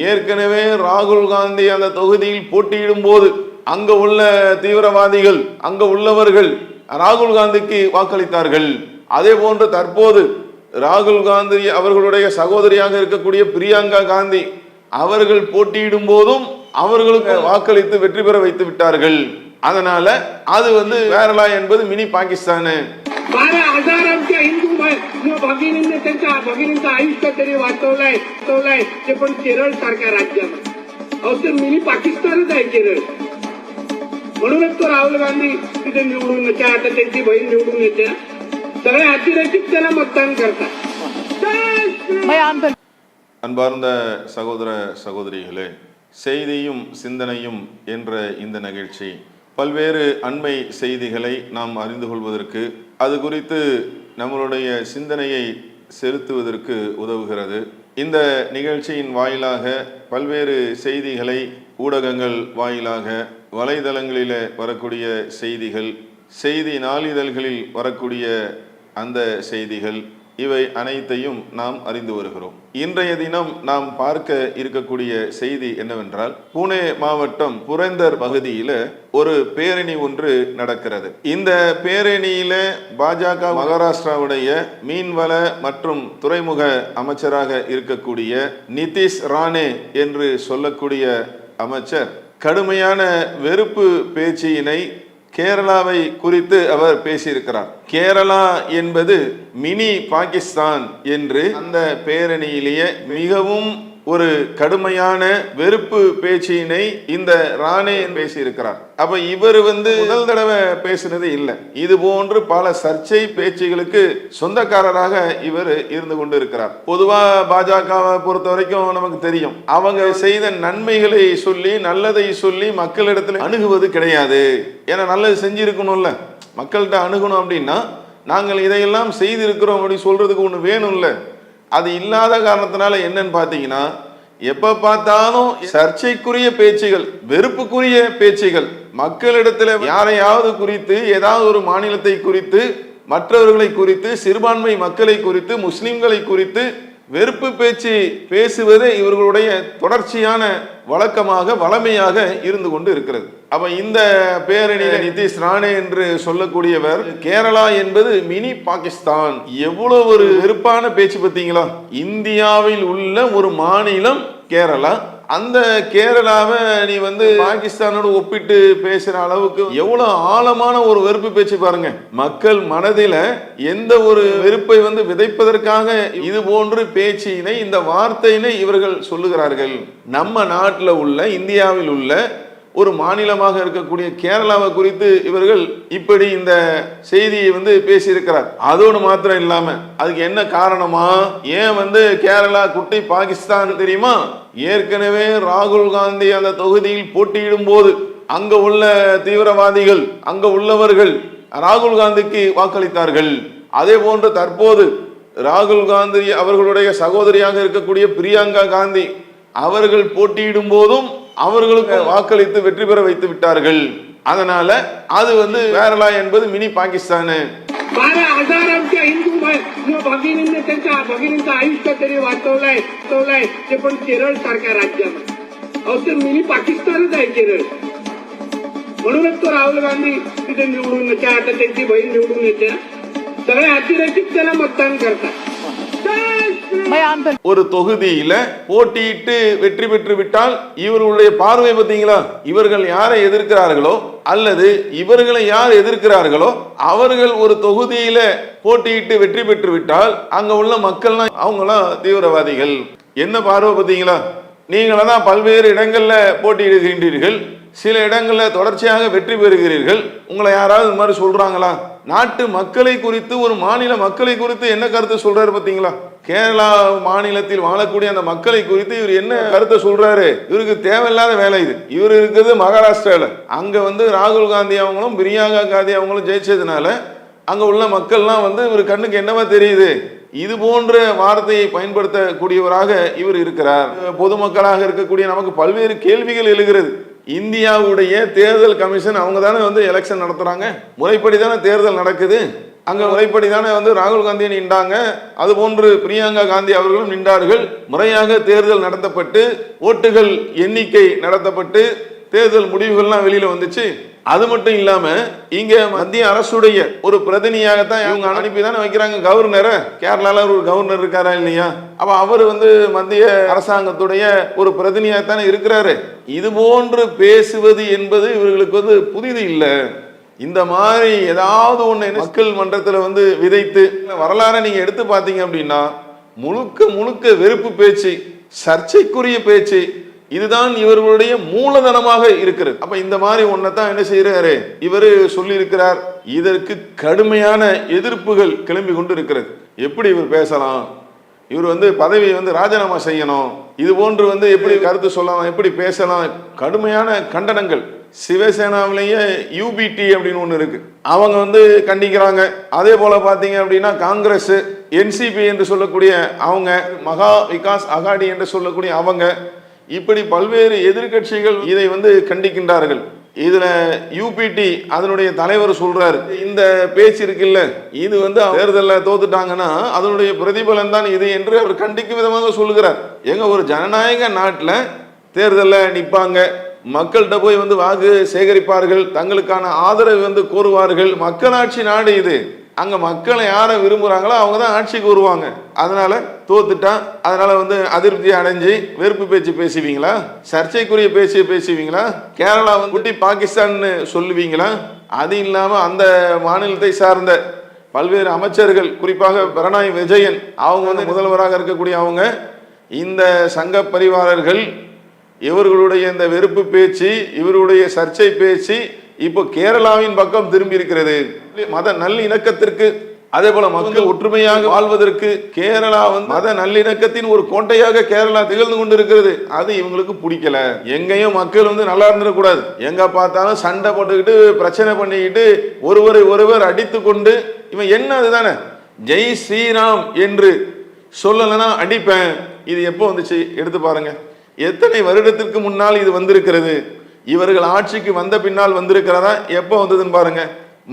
ஏற்கனவே ராகுல் காந்தி அந்த தொகுதியில் போட்டியிடும் போது அங்க உள்ள தீவிரவாதிகள், அங்க உள்ளவர்கள் ராகுல் காந்திக்கு வாக்களித்தார்கள். அதே போன்று தற்போது ராகுல் காந்தி அவர்களுடைய சகோதரியாக இருக்கக்கூடிய பிரியங்கா காந்தி அவர்கள் போட்டியிடும் போதும் அவர்களுக்கு வாக்களித்து வெற்றி பெற வைத்து விட்டார்கள். அதனால அது கேரளா என்பது मिनी पाकिस्तान. 12,000 हिंदू भगिनींनी त्यांच्या भगिनींचं आयुष्य तरी वाचवलंय ते पण केरळ सारख्या राज्यात मिनी पाकिस्तानच आहे केरळ. म्हणूनच तो राहुल गांधी तिथे निवडून येते, आता त्यांची बहीण निवडून येते, सगळे अतिरेकी त्याला मतदान करतात. அன்பார்ந்த சகோதர சகோதரிகளே, செய்தியும் சிந்தனையும் என்ற இந்த நிகழ்ச்சி பல்வேறு அண்மை செய்திகளை நாம் அறிந்து கொள்வதற்கு, அது குறித்து நம்மளுடைய சிந்தனையை செலுத்துவதற்கு உதவுகிறது. இந்த நிகழ்ச்சியின் வாயிலாக பல்வேறு செய்திகளை ஊடகங்கள் வாயிலாக, வலைதளங்களில் வரக்கூடிய செய்திகள், செய்தி நாளிதழ்களில் வரக்கூடிய அந்த செய்திகள், இவை அனைத்தையும் நாம் அறிந்து வருகிறோம். இன்றைய தினம் நாம் பார்க்க இருக்கக்கூடிய செய்தி என்னவென்றால், புனே மாவட்டம் புரந்தர் பகுதியில ஒரு பேரணி ஒன்று நடக்கிறது. இந்த பேரணியில பாஜக மகாராஷ்டிராவுடைய மீன்வள மற்றும் துறைமுக அமைச்சராக இருக்கக்கூடிய நிதிஷ் ரானே என்று சொல்லக்கூடிய அமைச்சர் கடுமையான வெறுப்பு பேச்சினை கேரளாவை குறித்து அவர் பேசியிருக்கிறார். கேரளா என்பது மினி பாகிஸ்தான் என்று அந்த பேரணியிலேயே மிகவும் ஒரு கடுமையான வெறுப்பு பேச்சினை இந்த ராணே பேசியிருக்கிறார். அப்ப இவர் முதல் தடவை பேசுனது இல்லை. இது போன்று பல சர்ச்சை பேச்சுகளுக்கு சொந்தக்காரராக இவர் இருந்து கொண்டு இருக்கிறார். பொதுவா பாஜகவை பொறுத்த வரைக்கும் நமக்கு தெரியும், அவங்க செய்த நன்மைகளை சொல்லி, நல்லதை சொல்லி மக்களிடத்துல அணுகுவது கிடையாது. ஏன்னா நல்லது செஞ்சிருக்கணும்ல, மக்கள்கிட்ட அணுகணும் அப்படின்னா நாங்கள் இதையெல்லாம் செய்திருக்கிறோம் அப்படி சொல்றதுக்கு ஒண்ணு வேணும்ல. அது இல்லாத காரணத்தினால என்னன்னு பாத்தீங்கன்னா, எப்ப பார்த்தாலும் சர்ச்சைக்குரிய பேச்சுகள், வெறுப்புக்குரிய பேச்சுகள், மக்களிடத்துல யாரையாவது குறித்து, ஏதாவது ஒரு மாநிலத்தை குறித்து, மற்றவர்களை குறித்து, சிறுபான்மை மக்களை குறித்து, முஸ்லிம்களை குறித்து வெறுப்பு பேச்சு பேசுவதே இவர்களுடைய தொடர்ச்சியான வழக்கமாக, வளமையாக இருந்து கொண்டு இருக்கிறது. அப்ப இந்த பேரணியில நிதிஷ் ரானே என்று சொல்லக்கூடியவர், கேரளா என்பது மினி பாகிஸ்தான், எவ்வளவு ஒரு வெறுப்பான பேச்சு பார்த்தீங்களா? இந்தியாவில் உள்ள ஒரு மாநிலம் கேரளா, அந்த கேரளாவை நீ பாகிஸ்தானோடு ஒப்பிட்டு பேசுற அளவுக்கு எவ்வளவு ஆழமான ஒரு வெறுப்பு பேச்சு பாருங்க. மக்கள் மனதில எந்த ஒரு வெறுப்பை விதைப்பதற்காக இது போன்று பேச்சினை, இந்த வார்த்தையினை இவர்கள் சொல்லுகிறார்கள். நம்ம நாட்டில் உள்ள, இந்தியாவில் உள்ள ஒரு மாநிலமாக இருக்கக்கூடிய கேரளாவை குறித்து இவர்கள் இப்படி இந்த செய்தியை பேசியிருக்கிறார். அதோடு மாத்திரம் இல்லாம அதுக்கு என்ன காரணமா, ஏன் கேரளா குட்டி பாகிஸ்தான் தெரியுமா? ஏற்கனவே ராகுல் காந்தி அந்த தொகுதியில் போட்டியிடும் போது அங்க உள்ள தீவிரவாதிகள், அங்க உள்ளவர்கள் ராகுல் காந்திக்கு வாக்களித்தார்கள். அதே போன்று தற்போது ராகுல் காந்தி அவர்களுடைய சகோதரியாக இருக்கக்கூடிய பிரியங்கா காந்தி அவர்கள் போட்டியிடும் போதும் அவர்களுக்கு வாக்களித்து வெற்றி பெற வைத்து விட்டார்கள். அதனால அது கேரளா என்பது மினி பாகிஸ்தான். 12,000 हिंदू भगिनींनी त्यांच्या भगिनींचं आयुष्य तरी वाचवलंय ते पण केरळ सारख्या राज्यात मिनी पाकिस्तानच आहे केरळ. म्हणूनच तो राहुल गांधी तिथे निवडून येते, आता त्यांची बहीण निवडून येते, सगळे अतिरेकी त्याला मतदान करतात. ஒரு தொகுதியில போட்டியிட்டு வெற்றி பெற்று விட்டால் இவர்களுடைய பார்வை பார்த்தீங்களா? இவர்கள் யாரை எதிர்க்கிறார்களோ அல்லது இவர்களை யார் எதிர்க்கிறார்களோ அவர்கள் ஒரு தொகுதியில போட்டியிட்டு வெற்றி பெற்று விட்டால் அங்க உள்ள மக்கள்லாம் அவங்களாம் தீவிரவாதிகள். என்ன பார்வை பார்த்தீங்களா? நீங்களதான் பல்வேறு இடங்கள்ல போட்டியிடுகின்றீர்கள், சில இடங்கள்ல தொடர்ச்சியாக வெற்றி பெறுகிறீர்கள். உங்களை யாராவது இந்த மாதிரி சொல்றாங்களா? நாட்டு மக்களை குறித்து, ஒரு மாநில மக்களை குறித்து என்ன கருத்து சொல்றாரு பார்த்தீங்களா? கேரளா மாநிலத்தில் வாழக்கூடிய அந்த மக்களை குறித்து இவர் என்ன கருத்தை சொல்றாரு? இவருக்கு தேவையில்லாத வேலை இது. இவர் இருக்கிறது மகாராஷ்டிரால. அங்க ராகுல் காந்தி அவங்களும் பிரியங்கா காந்தி அவங்களும் ஜெயிச்சதுனால அங்க உள்ள மக்கள்லாம் இவர் கண்ணுக்கு என்னவா தெரியுது? இது போன்ற வார்த்தையை பயன்படுத்தக்கூடியவராக இவர் இருக்கிறார். பொதுமக்களாக இருக்கக்கூடிய நமக்கு பல்வேறு கேள்விகள் எழுகிறது. இந்தியாவுடைய தேர்தல் கமிஷன் அவங்க தானே எலெக்ஷன் நடத்துறாங்க, முறைப்படி தானே தேர்தல் நடக்குது. அங்க முறைப்படி தானே ராகுல் காந்தியை நின்றாங்க, அதுபோன்று பிரியங்கா காந்தி அவர்களும் நின்றார்கள். முறையாக தேர்தல் நடத்தப்பட்டு ஓட்டுகள் எண்ணிக்கை நடத்தப்பட்டு தேர்தல் முடிவுகள்லாம் வெளியில வந்துச்சு. அது மட்டும் இல்லாம இங்க மத்திய அரசுடைய ஒரு பிரதிநிதியாகத்தான் இவங்க அனுப்பிதானே வைக்கிறாங்க கவர்னரை. கேரளால ஒரு கவர்னர் இருக்காரா இல்லையா? அப்ப அவர் மத்திய அரசாங்கத்துடைய ஒரு பிரதிநிதியாகத்தானே இருக்கிறாரு. இது போன்று பேசுவது என்பது இவர்களுக்கு புதிது இல்லை. இந்த மாதிரி ஏதாவது ஒண்ணு மக்கள் மன்றத்துல விதைத்து வரலாறை நீங்க எடுத்து பாத்தீங்க அப்படின்னா முழுக்க முழுக்க வெறுப்பு பேச்சு, சர்ச்சைக்குரிய பேச்சு, இதுதான் இவர்களுடைய மூலதனமாக இருக்கிறது. அப்ப இந்த மாதிரி ஒன்னதான் என்ன செய்யறாரு இவரு சொல்லி இருக்கிறார். இதற்கு கடுமையான எதிர்ப்புகள் கிளம்பி கொண்டு இருக்கிறது. எப்படி இவர் பேசலாம், இவர் பதவியை ராஜினாமா செய்யணும், இது போன்று எப்படி கருத்து சொல்லலாம், எப்படி பேசலாம், கடுமையான கண்டனங்கள். சிவசேனாவிலேயே யூபிடி அப்படின்னு ஒண்ணு இருக்கு, அவங்க கண்டிக்கிறாங்க. அதே போல பாத்தீங்க அப்படின்னா காங்கிரஸ், என்சிபி என்று சொல்லக்கூடிய அவங்க, மகா விகாஸ் அகாடி என்று சொல்லக்கூடிய அவங்க, இப்படி பல்வேறு எதிர்கட்சிகள் இதை கண்டிக்கின்றார்கள். இதுல யூபிடி அதனுடைய தலைவர் சொல்றாரு, இந்த பேச்சு இருக்குல்ல இது தேர்தலில் தோத்துட்டாங்கன்னா அதனுடைய பிரதிபலன் தான் இது என்று அவர் கண்டிக்கும் விதமாக சொல்லுகிறார். எங்க ஒரு ஜனநாயக நாட்டில் தேர்தலில் நிற்பாங்க, மக்கள்கிட்ட போய் வாக்கு சேகரிப்பார்கள், தங்களுக்கான ஆதரவு கோருவார்கள். மக்களாட்சி நாடு இது. அங்க மக்களை யாரை விரும்புறாங்களோ அவங்க தான் ஆட்சிக்கு வருவாங்க. அதனால தோத்துட்டா அதனால அதிருப்தி அடைஞ்சு வெறுப்பு பேச்சு பேசுவீங்களா, சர்ச்சைக்குரிய பேச்சு பேசுவீங்களா, கேரளா குட்டி பாகிஸ்தான் சொல்லுவீங்களா? அது இல்லாம அந்த மாநிலத்தை சார்ந்த பல்வேறு அமைச்சர்கள், குறிப்பாக பினராயி விஜயன் அவங்க முதல்வராக இருக்கக்கூடிய அவங்க, இந்த சங்க பரிவாரர்கள் இவர்களுடைய இந்த வெறுப்பு பேச்சு, இவருடைய சர்ச்சை பேச்சு இப்போ கேரளாவின் பக்கம் திரும்பி இருக்கிறது. மத நல்லிணக்கத்திற்கு, அதே போல மக்கள் ஒற்றுமையாக வாழ்வதற்கு கேரளா மத நல்லிணக்கத்தின் ஒரு கோட்டையாக கேரளா திகழ்ந்து கொண்டு இருக்கிறது. அது இவங்களுக்கு பிடிக்கல. எங்கேயும் மக்கள் நல்லா இருந்துடக்கூடாது, எங்க பார்த்தாலும் சண்டை போட்டுக்கிட்டு பிரச்சனை பண்ணிக்கிட்டு ஒருவர் அடித்து கொண்டு, இவன் என்ன அதுதானே ஜெய் ஸ்ரீராம் என்று சொல்லலைன்னா அடிப்பேன். இது எப்போ வந்துச்சு எடுத்து பாருங்க. எத்தனை வருடத்திற்கு முன்னால் இது வந்திருக்கிறது? இவர்கள் ஆட்சிக்கு வந்த பின்னால் வந்திருக்கிறதா? எப்போ வந்ததுன்னு பாருங்க.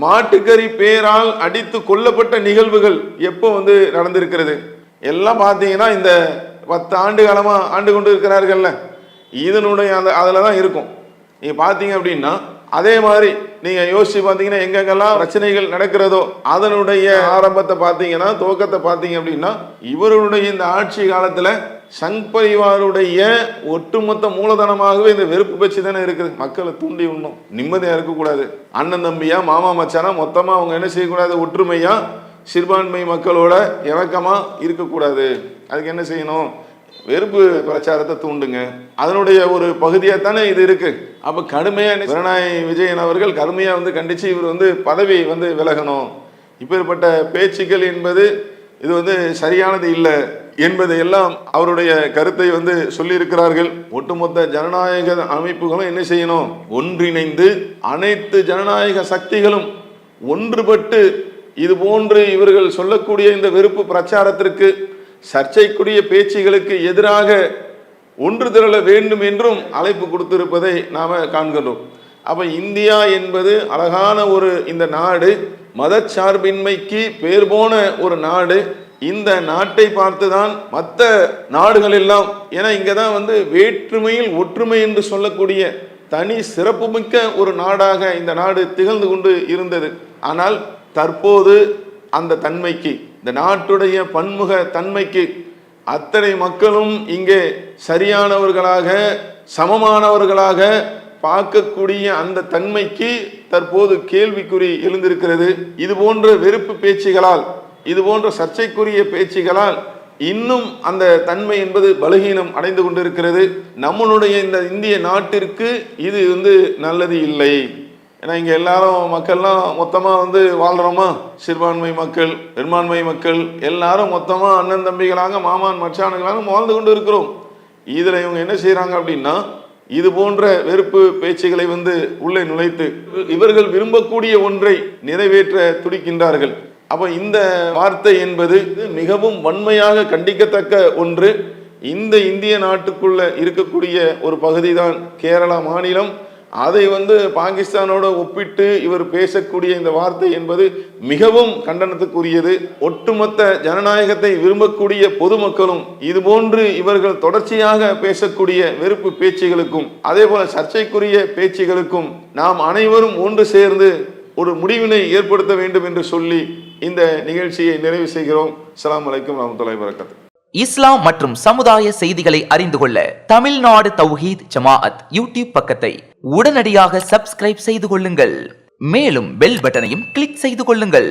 மாட்டுக்கறி பேரால் அடித்து கொல்லப்பட்ட நிகழ்வுகள் எப்போ நடந்திருக்கிறது? எல்லாம் பார்த்தீங்கன்னா இந்த 10 ஆண்டு காலமா ஆண்டு கொண்டு இருக்கிறார்கள்ல, இதனுடைய அதில் தான் இருக்கும். நீங்க பார்த்தீங்க அப்படின்னா அதே மாதிரி நீங்க யோசிச்சு பார்த்தீங்கன்னா எங்கெங்கெல்லாம் பிரச்சனைகள் நடக்கிறதோ அதனுடைய ஆரம்பத்தை பார்த்தீங்கன்னா, துவக்கத்தை பார்த்தீங்க அப்படின்னா இவருடைய இந்த ஆட்சி காலத்துல சங் பரிவாருடைய ஒட்டுமொத்த மூலதனமாகவே இந்த வெறுப்பு பேச்சு தானே இருக்குது. மக்களை தூண்டி விடணும், நிம்மதியா இருக்கக்கூடாது, அண்ணன் தம்பியா மாமா மச்சானா மொத்தமா அவங்க என்ன செய்யக்கூடாது, ஒற்றுமையா சிறுபான்மை மக்களோட இணக்கமா இருக்கக்கூடாது. அதுக்கு என்ன செய்யணும், வெறுப்பு பிரச்சாரத்தை தூண்டுங்க. அதனுடைய ஒரு பகுதியா தானே இது இருக்கு. அப்ப கடுமையா பினராயி விஜயன் அவர்கள் கடுமையா கண்டிச்சு இவர் பதவி விலகணும். இப்பேற்பட்ட பேச்சுக்கள் என்பது இது சரியானது இல்லை என்பதை எல்லாம் அவருடைய கருத்தை சொல்லி இருக்கிறார்கள். ஒட்டுமொத்த ஜனநாயக அமைப்புகளும் என்ன செய்யணும், ஒன்றிணைந்து அனைத்து ஜனநாயக சக்திகளும் ஒன்றுபட்டு இது போன்று இவர்கள் சொல்லக்கூடிய இந்த வெறுப்பு பிரச்சாரத்திற்கு, சர்ச்சைக்குரிய பேச்சுகளுக்கு எதிராக ஒன்று திரள வேண்டும் என்றும் அழைப்பு கொடுத்திருப்பதை நாம காண்கிறோம். அப்ப இந்தியா என்பது அழகான ஒரு இந்த நாடு, மதச்சார்பின்மைக்கு பேர் போன ஒரு நாடு. இந்த நாட்டை பார்த்துதான் மற்ற நாடுகள் எல்லாம், ஏன்னா இங்கதான் வேற்றுமையில் ஒற்றுமை என்று சொல்லக்கூடிய தனி சிறப்புமிக்க ஒரு நாடாக இந்த நாடு திகழ்ந்து கொண்டு இருந்தது. ஆனால் தற்போது அந்த தன்மைக்கு, இந்த நாட்டுடைய பன்முக தன்மைக்கு அத்தனை மக்களும் இங்கே சரியானவர்களாக சமமானவர்களாக பார்க்கக்கூடிய அந்த தன்மைக்கு தற்போது கேள்விக்குறி எழுந்திருக்கிறது. இது போன்ற வெறுப்பு பேச்சுகளால், இது போன்ற சர்ச்சைக்குரிய பேச்சுகளால் இன்னும் அந்த தன்மை என்பது பலகீனம் அடைந்து கொண்டிருக்கிறது. நம்மளுடைய இந்த இந்திய நாட்டிற்கு இது நல்லது இல்லை. ஏன்னா இங்க எல்லாரும் மக்கள்லாம் மொத்தமா வாழ்றோமா, சிறுபான்மை மக்கள் பெரும்பான்மை மக்கள் எல்லாரும் மொத்தமா அண்ணன் தம்பிகளாக மாமான் மச்சானுகளாக வாழ்ந்து கொண்டு இருக்கிறோம். இதுல இவங்க என்ன செய்யறாங்க அப்படின்னா, இது போன்ற வெறுப்பு பேச்சுகளை உள்ளே நுழைத்து இவர்கள் விரும்பக்கூடிய ஒன்றை நிறைவேற்ற துடிக்கின்றார்கள். அப்ப இந்த வார்த்தை என்பது மிகவும் வன்மையாக கண்டிக்கத்தக்க ஒன்று. இந்த இந்திய நாட்டுக்குள்ள இருக்கக்கூடிய ஒரு பகுதி தான் கேரளா மாநிலம். அதை பாகிஸ்தானோட ஒப்பிட்டு இவர் பேசக்கூடிய இந்த வார்த்தை என்பது மிகவும் கண்டனத்துக்குரியது. ஒட்டுமொத்த ஜனநாயகத்தை விரும்பக்கூடிய பொதுமக்களும் இதுபோன்று இவர்கள் தொடர்ச்சியாக பேசக்கூடிய வெறுப்பு பேச்சுகளுக்கும் அதே போல சர்ச்சைக்குரிய பேச்சுகளுக்கும் நாம் அனைவரும் ஒன்று சேர்ந்து ஒரு முடிவினை ஏற்படுத்த வேண்டும் என்று சொல்லி இந்த நிகழ்ச்சியை நிறைவு செய்கிறோம். அஸ்ஸலாமு அலைக்கும் வரஹ்மத்துல்லாஹி வபரகாத்துஹு. இஸ்லாம் மற்றும் சமுதாய செய்திகளை அறிந்து கொள்ள தமிழ்நாடு தௌஹீத் ஜமாஅத் யூடியூப் பக்கத்தை உடனடியாக சப்ஸ்கிரைப் செய்து கொள்ளுங்கள். மேலும் பெல் பட்டனையும் கிளிக் செய்து கொள்ளுங்கள்.